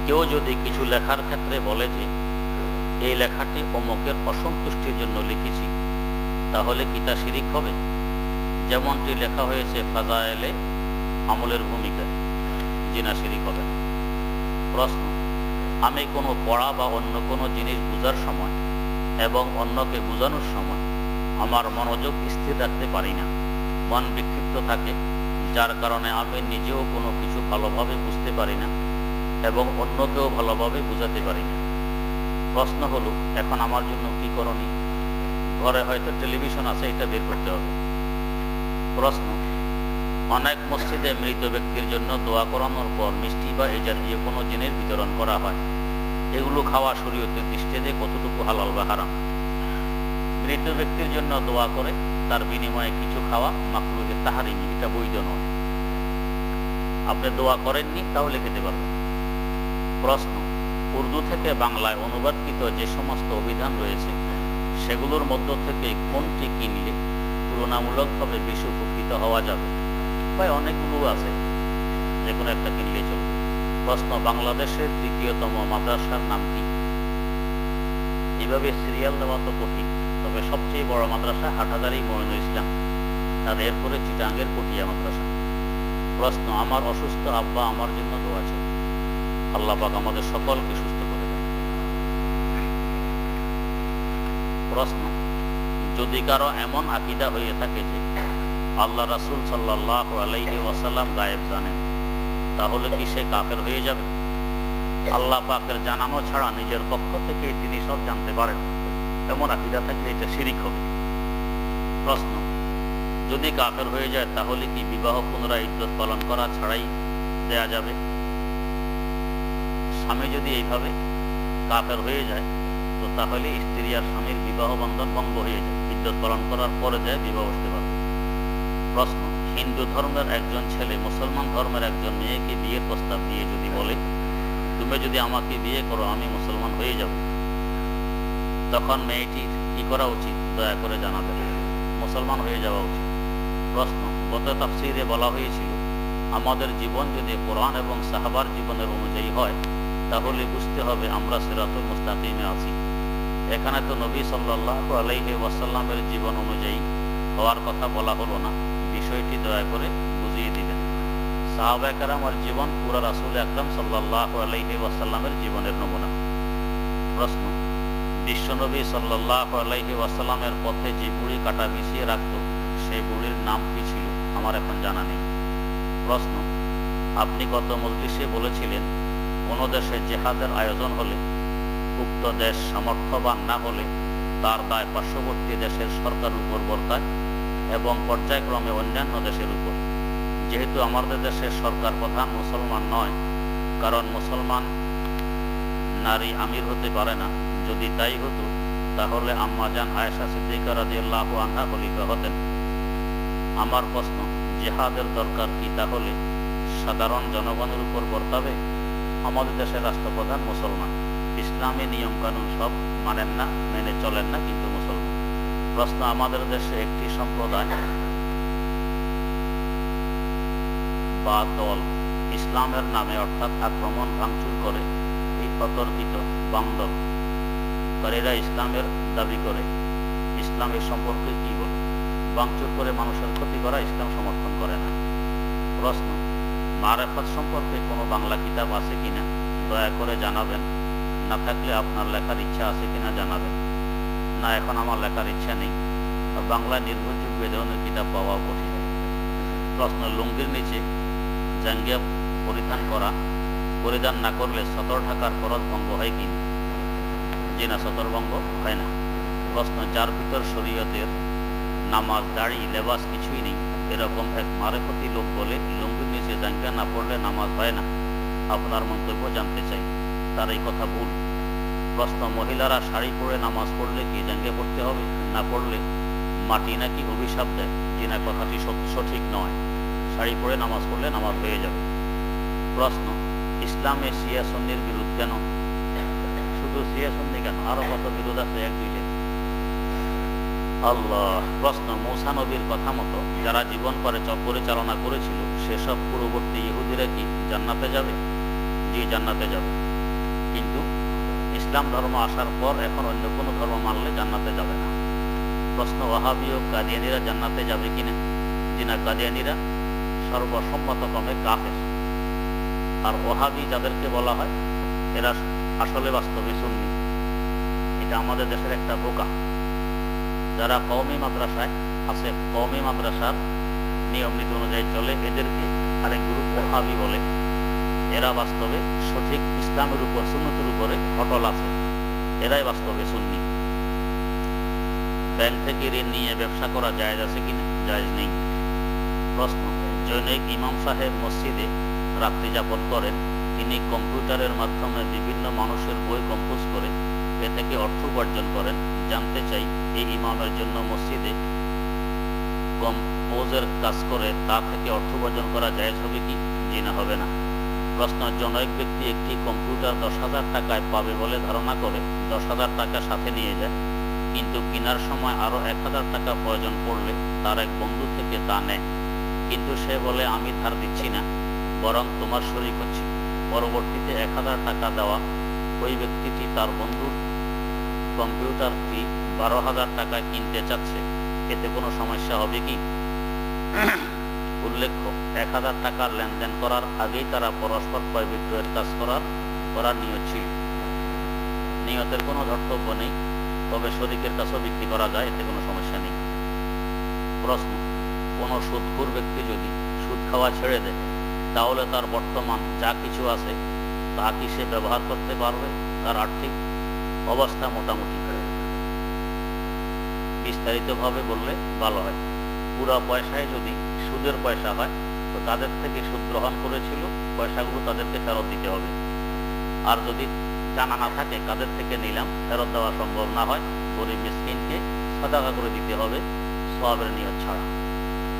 কেউ যদি কিছু লেখার ক্ষেত্রে বলে যে এই লেখাটি অমুকের অসন্তুষ্টির জন্য লিখেছি, তাহলে কি তা শিরিক হবে? যেমনটি লেখা হয়েছে ফাজায়েলে আমলের ভূমিকায়, জিনা শিরিক হবে না। প্রশ্ন, আমি কোনো পড়া বা অন্য কোনো জিনিস বোঝার সময় এবং অন্যকে বোঝানোর সময় আমার মনোযোগ স্থির রাখতে পারি না, মন বিক্ষিপ্ত থাকে, যার কারণে আমি নিজেও কোনো কিছু ভালোভাবে বুঝতে পারি না এবং অন্যকেও ভালোভাবে বোঝাতে পারি না। প্রশ্ন হলো, এখন আমার জন্য কি করণীয়? ঘরে হয়তো টেলিভিশন আছে, এটা বের করতে হবে। প্রশ্ন, অনেক মসজিদে মৃত ব্যক্তির জন্য দোয়া করানোর পর মিষ্টি বা এই জাতীয় কোনো জিনিস বিতরণ করা হয়, এগুলো খাওয়া শরীয়তের দৃষ্টিতে কতটুকু হালাল বা হারাম? মৃত ব্যক্তির জন্য দোয়া করে তার বিনিময়ে কিছু খাওয়া মাকরুহে তাহরিমি, এটা বৈধ নয়। আপনি দোয়া করেননি, তাহলে খেতে পারবেন। প্রশ্ন, উর্দু থেকে বাংলায় অনুবাদকৃত যে সমস্ত অভিধান রয়েছে সেগুলোর মধ্য থেকে কোনটি কিনলে তুলনামূলকভাবে বেশি উপকৃত হওয়া যাবে? প্রায় অনেকগুলো আছে, যে কোনো একটা কিনলেই চলবে। প্রশ্ন, বাংলাদেশের তৃতীয়তম মাদ্রাসার নাম কি? এইভাবে সিরিয়াল দেওয়া তো কঠিন, তবে সবচেয়ে বড় মাদ্রাসা হাটহাজারী মঈনুল ইসলাম, আর এরপরে চিটাঙ্গের পটিয়া মাদ্রাসা। প্রশ্ন, আমার অসুস্থ আব্বা আমার জন্য দোয়া চাই, আল্লাহ পাক আমাদের সকলকে সুস্থ করে দেন। প্রশ্ন, যদি কারো এমন আকীদা হয়ে থাকে যে আল্লাহ রাসূল সাল্লাল্লাহু আলাইহি ওয়াসাল্লাম গায়েব জানেন, তাহলে কি সে কাফের হয়ে যাবে? আল্লাহ পাকের জানানো ছাড়া নিজের পক্ষ থেকে তিনি সব জানতে পারেন, এমন আকীদা থাকলে এটা শিরিক হবে। প্রশ্ন, যদি কাফের হয়ে যায় তাহলে কি বিবাহ পুনরায় ইদ্যত পালন করা ছাড়াই দেয়া যাবে? স্বামী যদি এইভাবে কাফের হয়ে যায়, তো তাহলে স্ত্রী আর স্বামীর বিবাহ বন্ধন ভঙ্গ হয়ে যায়, ইদ্যত পালন করার পরে যায় বিবাহ বসতে পারবে। প্রশ্ন, হিন্দু ধর্মের একজন ছেলে মুসলমান ধর্মের একজন মেয়েকে বিয়ের প্রস্তাব দিয়ে যদি বলে, তুমি যদি আমাকে বিয়ে করো আমি মুসলমান হয়ে যাব, তখন মেয়েটির কি করা উচিত? দয়া করে জানাবেন। মুসলমান হয়ে যাওয়া উচিত। প্রশ্ন, গত তাফসীরে বলা হয়েছিল আমাদের জীবন যদি কোরআন এবং সাহাবার জীবনের অনুযায়ী হয়, তাহলে বুঝতে হবে আমরা সিরাতুল মুস্তাকিমে আছি। এখানে তো নবী সাল্লাল্লাহু আলাইহি ওয়াসাল্লামের জীবন অনুযায়ী হওয়ার কথা বলা হলো না, বিষয়টি দয়া করে বুঝিয়ে দিবেন। সাহাবায়ে কেরামের জীবন পুরা রাসূল আকরাম সাল্লাল্লাহু আলাইহি ওয়াসাল্লামের জীবনের নমুনা। প্রশ্ন, বিশ্বনবী সাল্লাল্লাহু আলাইহি ওয়াসাল্লামের পথে যে বুড়ি কাটা বিছিয়ে রাখত, সেই বুড়ির নাম কি ছিল? আমার এখন জানা নেই। প্রশ্ন, আপনি গত মজলিসে বলেছিলেন কোন দেশে জেহাদের আয়োজন হলে উক্ত দেশ সামর্থ্যবান না হলে তার দায় পার্শ্ববর্তী দেশের সরকারের উপর বর্তায় এবং পর্যায়ক্রমে অন্যান্য দেশের উপর। যেহেতু আমাদের দেশের সরকার প্রধান মুসলমান নয়, কারণ মুসলমান নারী আমির হতে পারে না, যদি তাই হতো তাহলে আম্মাজান আয়েশা সিদ্দিকা রাদিয়াল্লাহু আনহা খলিফা হতেন। আমার প্রশ্ন, জিহাদের দরকার কি তাহলে সাধারণ জনগণের উপর বর্তাবে? আমাদের দেশের রাষ্ট্রপ্রধান মুসলমান, ইসলামী নিয়ম কানুন সব মানেন না, মেনে চলেন না, কিন্তু মুসলমান। প্রশ্ন, আমাদের দেশে একটি সম্প্রদায় বা দল ইসলামের নামে অর্থাৎ আক্রমণ ভাঙচুর করে এই অতর্কিত বাম দল কারীরা ইসলামের দাবি করে, ইসলামের সম্পর্কে কি বলে? ভাঙচুর করে মানুষের ক্ষতি করা ইসলাম সমর্থন করে না। প্রশ্ন, মারেফাত সম্পর্কে কোনো বাংলা কিতাব আছে কিনা? দয়া করে জানাবেন। না থাকলে আপনার লেখার ইচ্ছা আছে কিনা জানাবেন। না, এখন আমার লেখার ইচ্ছা নেই, বাংলা নির্ভরযোগ্য এ ধরনের কিতাব পাওয়াও কঠিন। প্রশ্ন, লুঙ্গির নিচে জাঙ্গিয়া পরিধান না করলে সতর ঢাকার ফরজ ভঙ্গ হয় কি? জি না, সতর ভঙ্গ হয় না। প্রশ্ন, যার ভিতর শরীয়তের নামাজ, দাড়ি, লেবাস কিছুই নেই, এরকম এক মারেফতি লোক বলে লুঙ্গির নিচে জাঙ্গিয়া না পড়লে নামাজ হয় না, আপনার মন্তব্য জানতে চাই। তার এই কথা ভুল। প্রশ্ন, মহিলারা শাড়ি পরে নামাজ পড়লে কি জাঙ্গিয়া পড়তে হবে? না পড়লে মাটি নাকি অভিশাপ দেয়? জি না, কথাটি সঠিক নয়, শাড়ি পরে নামাজ পড়লে নামাজ হয়ে যাবে। প্রশ্ন, ইসলামে শিয়া সুন্নির বিরোধ কেন? শুধু শিয়া সুন্নি কেন, আরো কত বিরোধ আছে, এক দুইটা। আল্লাহ। প্রশ্ন, মূসা নবীর কথা মতো যারা জীবন পরিচালনা করেছিল সেসব পূর্ববর্তী ইহুদিরা কি জান্নাতে যাবে? জি, জান্নাতে যাবে। কিন্তু ইসলাম ধর্ম আসার পর এখন অন্য কোনো ধর্ম মানলে জান্নাতে যাবে না। প্রশ্ন, ওয়াহাবি ও কাদিয়ানীরা জান্নাতে যাবে কিনা? যিনা কাদিয়ানীরা সর্বসম্মতক্রমে কাফের, আর ওয়াহাবি যাদেরকে বলা হয় এরা আসলে বাস্তবে সুন্নি। এটা আমাদের দেশের একটা বোকা। যারা কওমি মাদ্রাসায় আছে, কওমি মাদ্রাসার নিয়ম নীতি অনুযায়ী চলে, এদেরকে আরেক গ্রুপ ওয়াহাবি বলে। এরা বাস্তবে সঠিক ইসলামের উপর, সুন্নতের উপরে অটল আছে, এরাই বাস্তবে সুন্নি। ব্যাংক থেকে ঋণ নিয়ে ব্যবসা করা জায়েজ আছে কিনা? জায়েজ নেই। প্রশ্ন, জনৈক ইমাম সাহেব মসজিদে রাত্রি যাপন করেন। তিনি কম্পিউটারের মাধ্যমে বিভিন্ন মানুষের বই কম্পোজ করে এ থেকে অর্থ উপার্জন করেন। জানতে চাই, এই ইমামের জন্য মসজিদে কম্পোজের কাজ করে তা থেকে অর্থ উপার্জন করা জায়েজ হবে কি? জি না, হবে না। প্রশ্ন, জনৈক ব্যক্তি একটি কম্পিউটার 10,000 টাকায় পাবে বলে ধারণা করে 10,000 টাকা সাথে নিয়ে যায়, কিন্তু কেনার সময় আরও 1,000 টাকা প্রয়োজন পড়লে তার এক বন্ধু থেকে তা নেয়, কিন্তু সে বলে আমি ধার দিচ্ছি না, বরং তোমার শরীক হচ্ছি। পরবর্তীতে 1,000 টাকা দেওয়া ওই ব্যক্তিটি তার বন্ধুর কম্পিউটারটি 12,000 টাকায় কিনতে চাচ্ছে, এতে কোনো সমস্যা হবে কি? উল্লেখ্য, 1,000 টাকার লেনদেন করার আগেই তারা পরস্পর ক্রয় বিক্রয়ের কাজ করার নিয়ত ছিল। নিয়তের কোনো ধর্তব্য নেই, তবে শরীকের কাছেও বিক্রি করা যায়, এতে কোনো সমস্যা নেই। প্রশ্ন, কোনো সুদখোর ব্যক্তি যদি সুদ খাওয়া ছেড়ে দেয়, তাহলে তার বর্তমান যা কিছু আছে তা কি সে ব্যবহার করতে পারবে? তার আর্থিক অবস্থা মোটামুটি বিস্তারিতভাবে বললে ভালো হয়। পুরা পয়সায় যদি সুদের পয়সা হয়, তো তাদের থেকে সুদ গ্রহণ করেছিল পয়সাগুলো তাদেরকে ফেরত দিতে হবে। আর যদি জানা না থাকে কাদের থেকে নিলাম, ফেরত দেওয়া সম্ভব না হয়, গরিব মিসকিনকে সাদাকা করে দিতে হবে, সওয়াবের নিয়ত ছাড়া।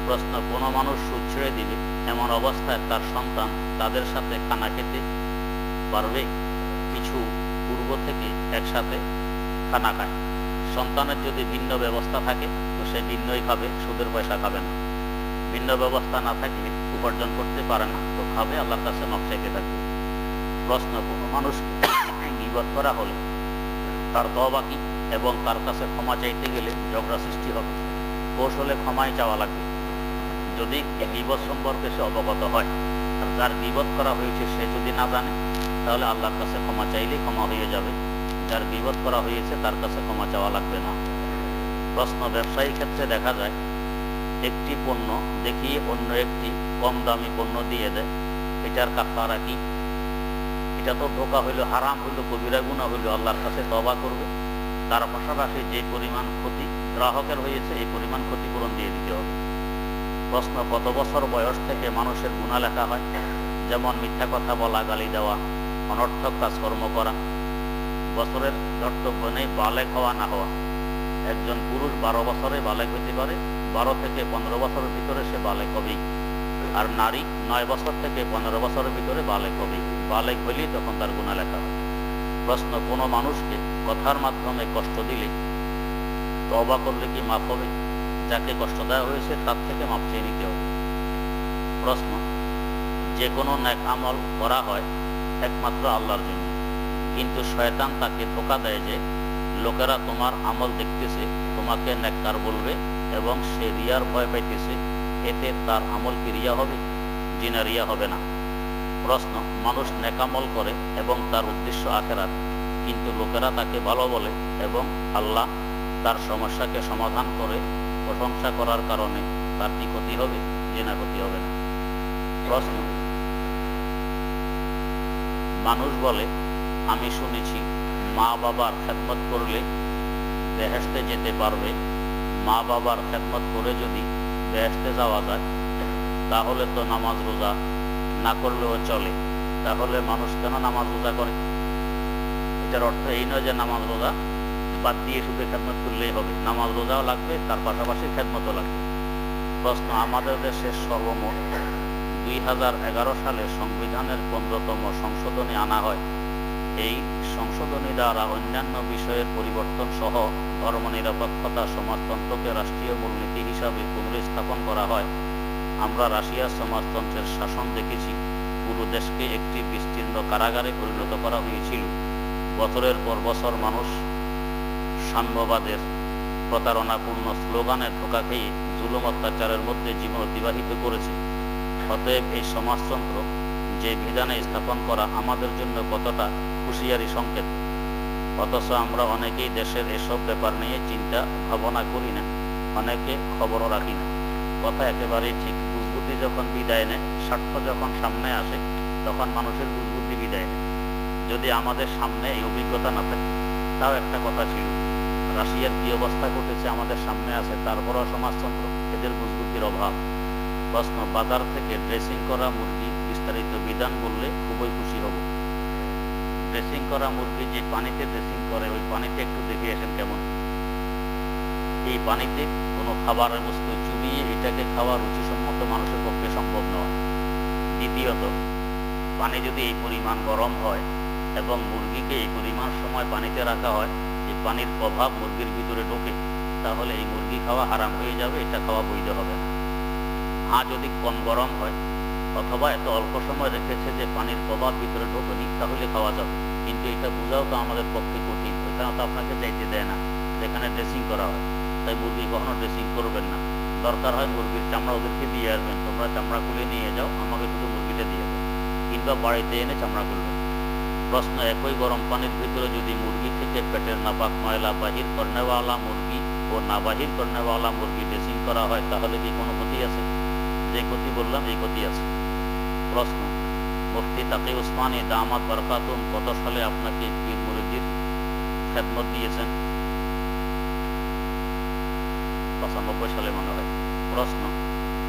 প্রশ্ন, কোনো মানুষ সুদ ছেড়ে দিবে, এমন অবস্থায় তার সন্তান তাদের সাথে খানা খেতে পারবে? কিছু পূর্ব থেকে একসাথে খানা খায়। সন্তানের যদি ভিন্ন ব্যবস্থা থাকে তো সে ভিন্নই খাবে, সুদের পয়সা খাবে না। ভিন্ন ব্যবস্থা না থাকলে উপার্জন করতে পারে না, তো খাবে, আল্লাহর কাছে মাপ চাইতে থাকবে। প্রশ্ন, কোনো মানুষ গীবত করা হলে তার তওবা কি, এবং তার কাছে ক্ষমা চাইতে গেলে ঝগড়া সৃষ্টি হবে? কৌশলে ক্ষমাই চাওয়া লাগবে। যদি গীবত সম্পর্কে সে অবগত হয়, আর যার গীবত করা হয়েছে সে যদি না জানে, তাহলে আল্লাহর কাছে ক্ষমা চাইলেই ক্ষমা হয়ে যাবে। যার গীবত করা হয়েছে তার কাছে ক্ষমা চাওয়া লাগবে না। প্রশ্ন, ব্যবসায়ী ক্ষেত্রে দেখা যায় একটি পণ্য দেখিয়ে অন্য একটি কম দামি পণ্য দিয়ে দেয়, এটার কাফারা কি? এটা তো ধোঁকা হইল, হারাম হইল, কবিরা গুনাহ হইল, আল্লাহর কাছে তওবা করবে। তার পাশাপাশি যে পরিমাণ ক্ষতি গ্রাহকের হয়েছে এই পরিমাণ ক্ষতিপূরণ দিয়ে দিতে হবে। প্রশ্ন, কত বছর বয়স থেকে মানুষের গুনাহ লেখা হয়? যেমন মিথ্যা কথা বলা, গালি দেওয়া, অনর্থক কাজকর্ম করা। বছরের ধর্তব্য নেই, বালেগ হওয়া না হওয়া। একজন পুরুষ 12 বছরে বালেগ হইতে পারে, 12 থেকে 15 বছরের ভিতরে সে বালেগ হবেই। আর নারী 9 বছর থেকে 15 বছরের ভিতরে বালেগ হবেই। বালেগ হইলেই তখন তার গুনাহ লেখা হয়। প্রশ্ন, কোনো মানুষকে কথার মাধ্যমে কষ্ট দিলে তওবা করলে কি মাফ হবে? যাকে কষ্ট দেওয়া হয়েছে তার থেকে মাফ চেয়ে নিতে হবে। প্রশ্ন, যে কোনো নেক আমল করা হয় একমাত্র আল্লাহর জন্য, কিন্তু শয়তান তাকে ধোঁকা দেয় যে লোকেরা তোমার আমল দেখতেছে, তোমাকে নেককার বলবে, এবং সে রিয়ার ভয় পাইতেছে, এতে তার আমল কি রিয়া হবে? জি না, রিয়া হবে না। প্রশ্ন, মানুষ নেকামল করে এবং তার উদ্দেশ্য আখেরাত, কিন্তু লোকেরা তাকে ভালো বলে এবং আল্লাহ তার সমস্যাকে সমাধান করে প্রশংসা করার কারণে তার কি ক্ষতি হবে? জি না, ক্ষতি হবে না। প্রশ্ন, মানুষ বলে আমি শুনেছি মা বাবার খেদমত করলে বেহেশতে যেতে পারবে। মা বাবার খেদমত করে যদি বেহেশতে যাওয়া যায়, তাহলে তো নামাজ রোজা না করলেও চলে। তাহলে মানুষ কেন নামাজ রোজা করে? এটার অর্থ এই নয় যে নামাজ রোজা বাদ দিয়ে শুধু খেদমত করলেই হবে। নামাজ রোজাও লাগবে, তার পাশাপাশি খেদমতও লাগবে। প্রশ্ন, আমাদের দেশে সর্বমোট 2011 সালে সংবিধানের 15তম সংশোধনী আনা হয়। এই সংশোধনী দ্বারা অন্যান্য বিষয়ের পরিবর্তন সহ ধর্মনিরপেক্ষতা সমাজতন্ত্রকে রাষ্ট্রীয় মূলনীতি হিসাবে পুনরুস্থাপন করা হয়। আমরা রাশিয়ার সমাজতন্ত্রের শাসন দেখেছি, পুরো দেশকে একটি বিস্তীর্ণ জন্য কারাগারে পরিণত করা হয়েছিল। বছরের পর বছর মানুষ সাম্যবাদের প্রতারণাপূর্ণ স্লোগানে ধোঁকা খেয়ে জুলুম অত্যাচারের মধ্যে জীবন অতিবাহিত করেছে। অতএব এই সমাজতন্ত্র যে বিধানে স্থাপন করা আমাদের জন্য কতটা হুঁশিয়ারি সংকেত, অথচ আমরা অনেকেই দেশের এসব ব্যাপার নিয়ে চিন্তা ভাবনা করি না, অনেকে খবরও রাখি না। কথা একেবারেই ঠিক। বুঝবুদ্ধি যখন বিদায় নেয়, স্বার্থ যখন সামনে আসে, তখন মানুষের বুঝবুদ্ধি বিদায় নেয়। যদি আমাদের সামনে এই অভিজ্ঞতা না থাকে, তাও একটা কথা ছিল। রাশিয়ার কি অবস্থা ঘটেছে আমাদের সামনে আছে, তারপরও সমাজতন্ত্র, এদের বুঝবুদ্ধির অভাব। প্রশ্ন, বাজার থেকে ড্রেসিং করা মুরগি বিস্তারিত বিধান বললে খুবই খুশি হব। ড্রেসিং করা মুরগি যে পানিতে ড্রেসিং করে, ওই পানিতে একটু দেখে আসেন কেমন। এই পানিতে কোনো খাবারের বস্তু চুবিয়ে এটাকে খাওয়া রুচিসম্মত মানুষের পক্ষে সম্ভব নয়। দ্বিতীয়ত, পানি যদি এই পরিমাণ গরম হয় এবং মুরগিকে এই পরিমাণ সময় পানিতে রাখা হয়, এই পানির প্রভাব মুরগির ভিতরে ঢোকে, তাহলে এই মুরগি খাওয়া হারাম হয়ে যাবে, এটা খাওয়া বৈধ হবে না। হ্যাঁ, যদি কম গরম হয় অথবা এত অল্প সময় রেখেছে যে পানির প্রভাব ভিতরে ঢোকেনি, তাহলে খাওয়া যাবে। কিন্তু এটা বোঝাও তো আমাদের পক্ষে কঠিন। ওইখানে তো আপনাকে চাইতে দেয় না যেখানে ড্রেসিং করা হয়, তাই মুরগি কখনো ড্রেসিং করবেন না। দরকার হয় মুরগির চামড়া ওদেরকে দিয়ে আসবেন, তোমরা চামড়া খুলে নিয়ে যাও, আমাকে শুধু মুরগিটা দিয়ে দাও, কিংবা বাড়িতে এনে চামড়া খুলবেন। প্রশ্ন, একই গরম পানির ভিতরে যদি মুরগি থেকে পেটের নাপাক ময়লা বাহির করনেওয়ালা মুরগি ও না বাহির করনেওয়ালা মুরগি ড্রেসিং করা হয়, তাহলে কি কোনো ক্ষতি আছে? যে ক্ষতি বললাম এই ক্ষতি আছে। প্রশ্ন, মুফতি তাকি উসমানী দামাত বরকাতুম কত সালে আপনাকে পীর মুরিদির খেদমত দিয়েছেন? 95 সালে মনে হয়। প্রশ্ন,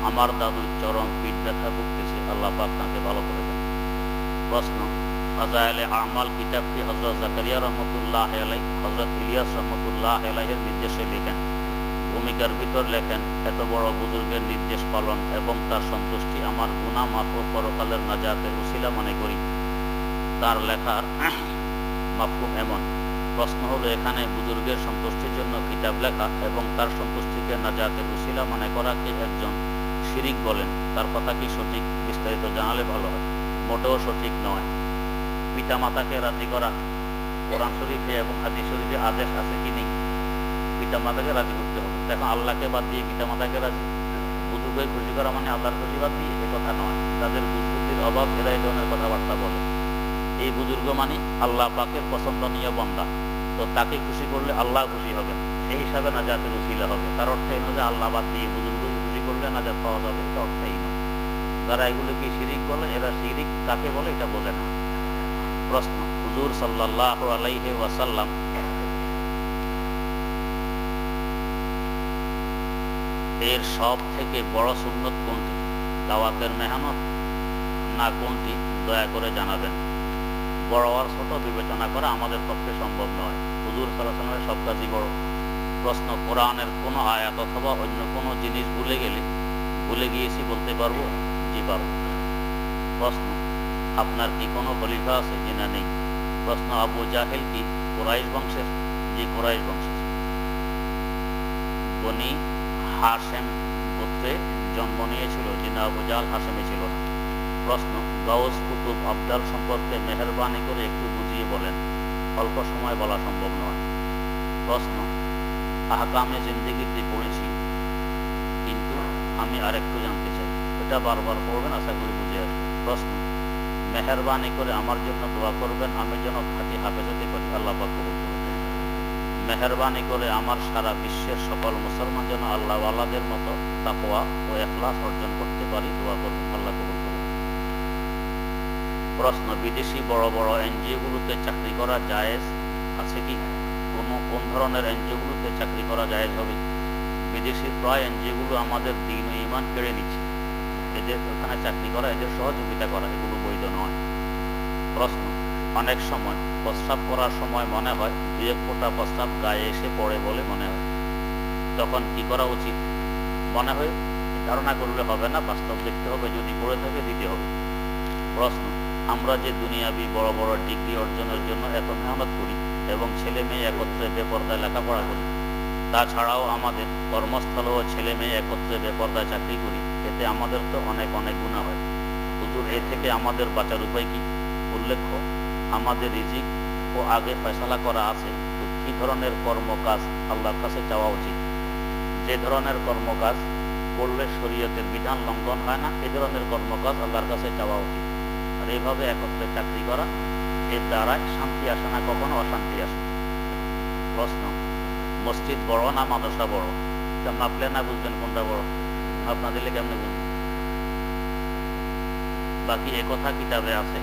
আমার দাদু চরম পিঠ ব্যথা ভুগতেছে, আল্লাহ পাক তাকে ভালো করে দেন। প্রশ্ন, ফাজায়েলে আমাল কিতাবটি হযরত জাকারিয়া রহমতুল্লাহ আলাইহি হযরত ইলিয়াস রহমতুল্লাহ আলাইহির নির্দেশে লেখেন। ভূমিকার ভিতর লেখেন, এত বড় বুজুর্গের নির্দেশ পালন এবং তার সন্তুষ্টি আমার গুনাহ মাফ ও পরকালের নাজাতের উসিলা মনে করি। তার লেখার মাফহুম এমন। প্রশ্ন হলো, এখানে বুজুর্গের সন্তুষ্টির জন্য কিতাব লেখা এবং তার সন্তুষ্টিকে নাজাতের উসিলা মনে করাকে একজন শিরিক বলেন, তার কথা কি সঠিক? বিস্তারিত জানালে ভালো হয়। মোটেও সঠিক নয়। পিতামাতাকে রাজি করা কোরআন শরীফে এবং হাদিস শরীফে আদেশ আছে কি নেই? পিতামাতাকে রাজি করতে হবে। দেখো, আল্লাহকে বাদ দিয়ে পিতামাতাকে রাজি, বুজুর্গকে খুশি করা মানে আল্লাহর খুশি বাদ দিয়ে, এ কথা নয়। তাদের বুঝবুদ্ধির অভাব, এরা এই ধরনের কথাবার্তা বলে। এই বুজুর্গ মানে আল্লাহ পাকের পছন্দনীয় বান্দা, তো তাকে খুশি করলে আল্লাহ খুশি হবেন, এই হিসাবে নাজাতের উসিলা হবে। তার অর্থ এই নয় যে আল্লাহ বাদ দিয়ে বুজুর্গকে খুশি করলে নাজাত পাওয়া যাবে, এটা অর্থ এই নয়। যারা এগুলোকে শিরিক বলে, এরা শিরিক কাকে বলে এটা বোঝে না। প্রশ্ন, হুজুর সাল্লাল্লাহু আলাইহি ওয়াসাল্লাম এর সব থেকে বড় সুন্নত কোনটি? দাওয়াতের মেহনত না কোনটি? দয়া করে জানাবেন। বড় আর ছোট বিবেচনা করা আমাদের পক্ষে সম্ভব নয়। হুজুর সাল্লাল্লাহু আলাইহি ওয়াসাল্লামের সব কাজই বড়। প্রশ্ন, কোরআনের কোনো আয়াত অথবা অন্য কোনো জিনিস ভুলে গেলে ভুলে গিয়েছি বলতে পারবো? জি পারবো। প্রশ্ন, আপনার কি কোনো খলিফা আছে? জি না, নেই। প্রশ্ন, আবু জাহেল কি কুরাইশ বংশের? জি, কুরাইশ বংশের। বনি হাশেম গোত্রে জন্ম নিয়েছিল? জি না, আবু জাহল হাশেমে ছিল না। প্রশ্ন, গাউস কুতুব আবদাল সম্পর্কে মেহেরবানি করে একটু বুঝিয়ে বলেন, অল্প সময় বলা সম্ভব নয়। প্রশ্ন, আহকামে জিন্দেগিতে পড়েছি, কিন্তু আমি আরেকটু জানতে চাই। এটা বারবার পড়বেন, আশা করি বুঝে আসবে। প্রশ্ন, মেহেরবানি করে আমার জন্য দোয়া করবেন, আমি যেন খাঁটি হাফেজ হতে পারি, আল্লাহ পাক কবুল করুন। মেহেরবানি করে আমার সারা বিশ্বের সকল মুসলমান যেন আল্লাহ ওয়ালাদের মতো তাকওয়া ও ইখলাস অর্জন করতে পারি, দোয়া করবেন, আল্লাহ কবুল করুন। প্রশ্ন, বিদেশি বড় বড় এনজিওগুলোতে চাকরি করা জায়েজ আছে কি? কোন ধরনের এনজিওগুলোতে চাকরি করা জায়েজ হবে? বিদেশির প্রায় এনজিওগুলো আমাদের দ্বীন ও ঈমান কেড়ে নিচ্ছে, এদের ওখানে চাকরি করা, এদের সহযোগিতা করা, এগুলো বৈধ নয়। প্রশ্ন, অনেক সময় প্রস্রাব করার সময় মনে হয় দুই এক ফোঁটা প্রস্রাব গায়ে এসে পড়ে বলে মনে হয়, তখন কি করা উচিত? মনে হয় ধারণা করলে হবে না, বাস্তব দেখতে হবে, যদি পড়ে থাকে দিতে হবে। প্রশ্ন, আমরা যে দুনিয়াবি বড় বড় ডিগ্রি অর্জনের জন্য এত মেহনত করি এবং ছেলে মেয়ে একত্রে বেপরদায় লেখাপড়া করি, তাছাড়াও আমাদের কর্মস্থলেও ছেলে মেয়ে একত্রে বেপরদায় চাকরি করি, এতে আমাদের তো অনেক অনেক গুনাহ হয়। হুজুর, এ থেকে আমাদের বাঁচার উপায় কি? উল্লেখ্য আমাদের রিজিক ও আগে ফয়সালা করা আছে, তো কি ধরনের কর্মকাজ আল্লাহর কাছে চাওয়া উচিত? যে ধরনের কর্মকাজ করলে শরীয়তের বিধান লঙ্ঘন হয় না, এ ধরনের কর্মকাজ আল্লাহর কাছে চাওয়া উচিত। আর এইভাবে একত্রে চাকরি করা, এর দ্বারাই শান্তি আসে না, কখনো অশান্তি আসে। প্রশ্ন, মসজিদ বড় না মাদ্রাসা বড়? কেমন আপনি না বুঝবেন কোনটা বড়? আপনার দিলে কেমনে বুঝবেন? বাকি একথা কিতাবে আছে,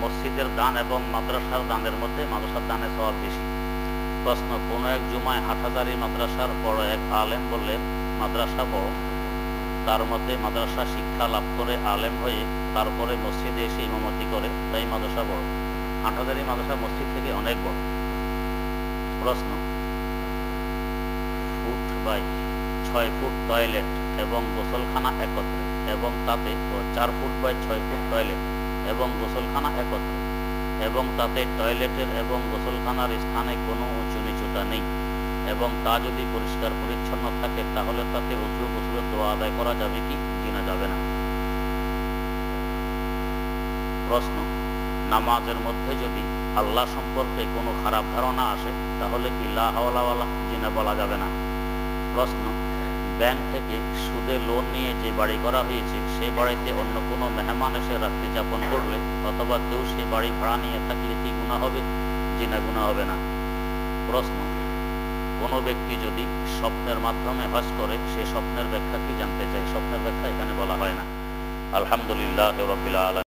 মসজিদের দান এবং মাদ্রাসার দানের মধ্যে মাদ্রাসার দানের সওয়াব বেশি। প্রশ্ন, কোনো এক জুমায় হাটহাজারী মাদ্রাসার বড় এক আলেম বললেন মাদ্রাসা বড়, তার মধ্যে মাদ্রাসা শিক্ষা লাভ করে আলেম হয়ে তারপরে মসজিদে এসে ইমামতি করে, তাই মাদ্রাসা বড়। হাটহাজারী মাদ্রাসা মসজিদ থেকে অনেক বড়। প্রশ্ন, ফুট বাই 6 ফুট টয়লেট এবং গোসলখানা একত্রে এবং তাতে 4 ফুট বাই 6 ফুট টয়লেট এবং গোসলখানা একত্রে এবং তাতে টয়লেটের এবং গোসলখানার স্থানে কোনো উঁচু নিচুটা নেই এবং তা যদি পরিষ্কার পরিচ্ছন্ন থাকে তাহলে তাতে উজু গোসলের দোয়া আদায় করা যাবে কি? জিনা যাবে না। প্রশ্ন, নামাজের মধ্যে যদি আল্লাহ সম্পর্কে কোনো খারাপ ধারণা আসে তাহলে কি লা হাওলা ওয়ালা জিনা বলা যাবে না? প্রশ্ন, ব্যাংক থেকে সুদে লোন নিয়ে যে বাড়ি করা হয়েছে সে বাড়িতে অন্য কোনো মেহমান এসে রাত্রি যাপন করলে অথবা কেউ সে বাড়ি ভাড়া নিয়ে থাকলে কি গুনাহ হবে? জিনা গুনাহ হবে না। প্রশ্ন, কোনো ব্যক্তি যদি স্বপ্নের মাধ্যমে হজ করে সে স্বপ্নের ব্যাখ্যা কি জানতে চাই? স্বপ্নের ব্যাখ্যা এখানে বলা হয় না। আলহামদুলিল্লাহ রাব্বিল আলামিন।